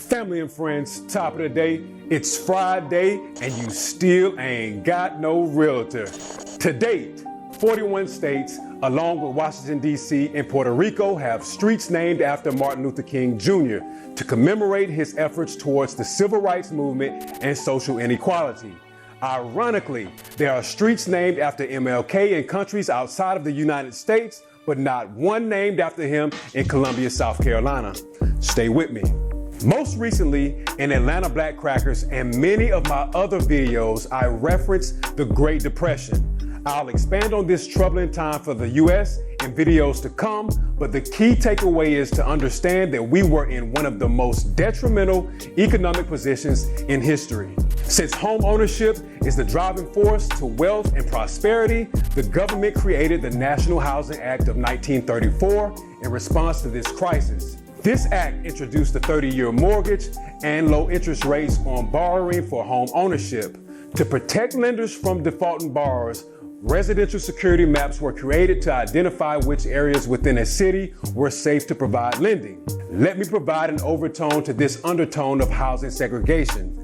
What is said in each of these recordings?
Family and friends, top of the day, it's Friday and you still ain't got no realtor. To date, 41 states, along with Washington D.C. and Puerto Rico, have streets named after Martin Luther King Jr. to commemorate his efforts towards the civil rights movement and social inequality. Ironically, there are streets named after MLK in countries outside of the United States, but not one named after him in Columbia, South Carolina. Stay with me. Most recently, in Atlanta Black Crackers and many of my other videos, I referenced the Great Depression. I'll expand on this troubling time for the U.S. in videos to come, but the key takeaway is to understand that we were in one of the most detrimental economic positions in history. Since home ownership is the driving force to wealth and prosperity, the government created the National Housing Act of 1934 in response to this crisis. This act introduced the 30-year mortgage and low interest rates on borrowing for home ownership. To protect lenders from defaulting borrowers, residential security maps were created to identify which areas within a city were safe to provide lending. Let me provide an overtone to this undertone of housing segregation.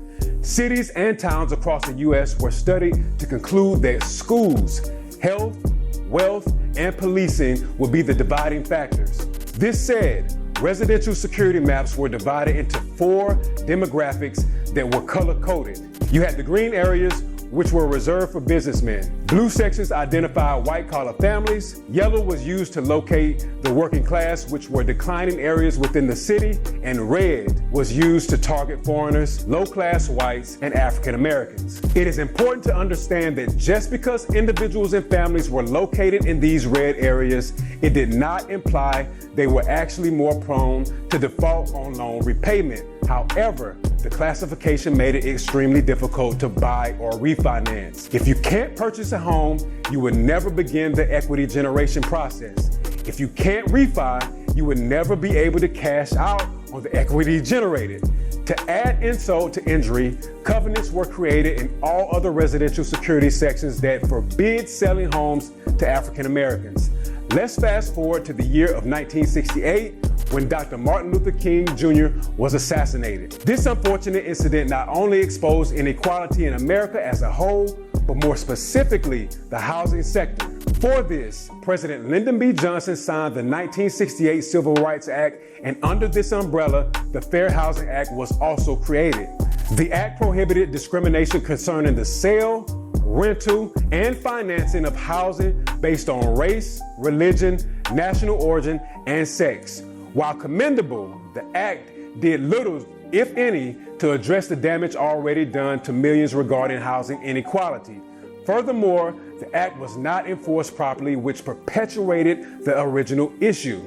Cities and towns across the U.S. were studied to conclude that schools, health, wealth, and policing would be the dividing factors. This said, residential security maps were divided into 4 demographics that were color-coded. You had the green areas, which were reserved for businessmen. Blue sections identified white-collar families. Yellow was used to locate the working class, which were declining areas within the city. And red was used to target foreigners, low-class whites, and African Americans. It is important to understand that just because individuals and families were located in these red areas, it did not imply they were actually more prone to default on loan repayment. However, the classification made it extremely difficult to buy or refinance. If you can't purchase a home, you would never begin the equity generation process. If you can't refi, you would never be able to cash out on the equity generated. To add insult to injury, covenants were created in all other residential security sections that forbid selling homes to African Americans. Let's fast forward to the year of 1968, when Dr. Martin Luther King Jr. was assassinated. This unfortunate incident not only exposed inequality in America as a whole, but more specifically, the housing sector. For this, President Lyndon B. Johnson signed the 1968 Civil Rights Act, and under this umbrella, the Fair Housing Act was also created. The act prohibited discrimination concerning the sale, rental, and financing of housing based on race, religion, national origin, and sex. While commendable, the act did little, if any, to address the damage already done to millions regarding housing inequality. Furthermore, the act was not enforced properly, which perpetuated the original issue.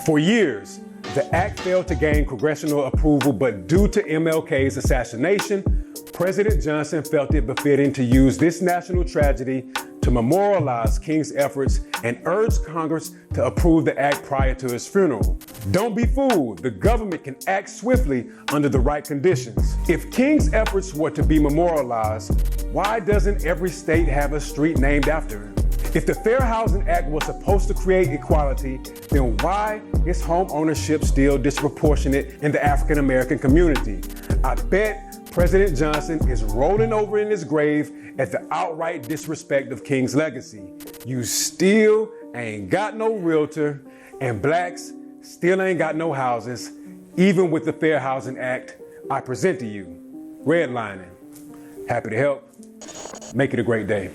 For years, the act failed to gain congressional approval, but due to MLK's assassination, President Johnson felt it befitting to use this national tragedy to memorialize King's efforts and urged Congress to approve the act prior to his funeral. Don't be fooled, the government can act swiftly under the right conditions. If King's efforts were to be memorialized, why doesn't every state have a street named after him? If the Fair Housing Act was supposed to create equality, then why is home ownership still disproportionate in the African American community? I bet President Johnson is rolling over in his grave at the outright disrespect of King's legacy. You still ain't got no realtor, and blacks still ain't got no houses, even with the Fair Housing Act I present to you. Redlining. Happy to help. Make it a great day.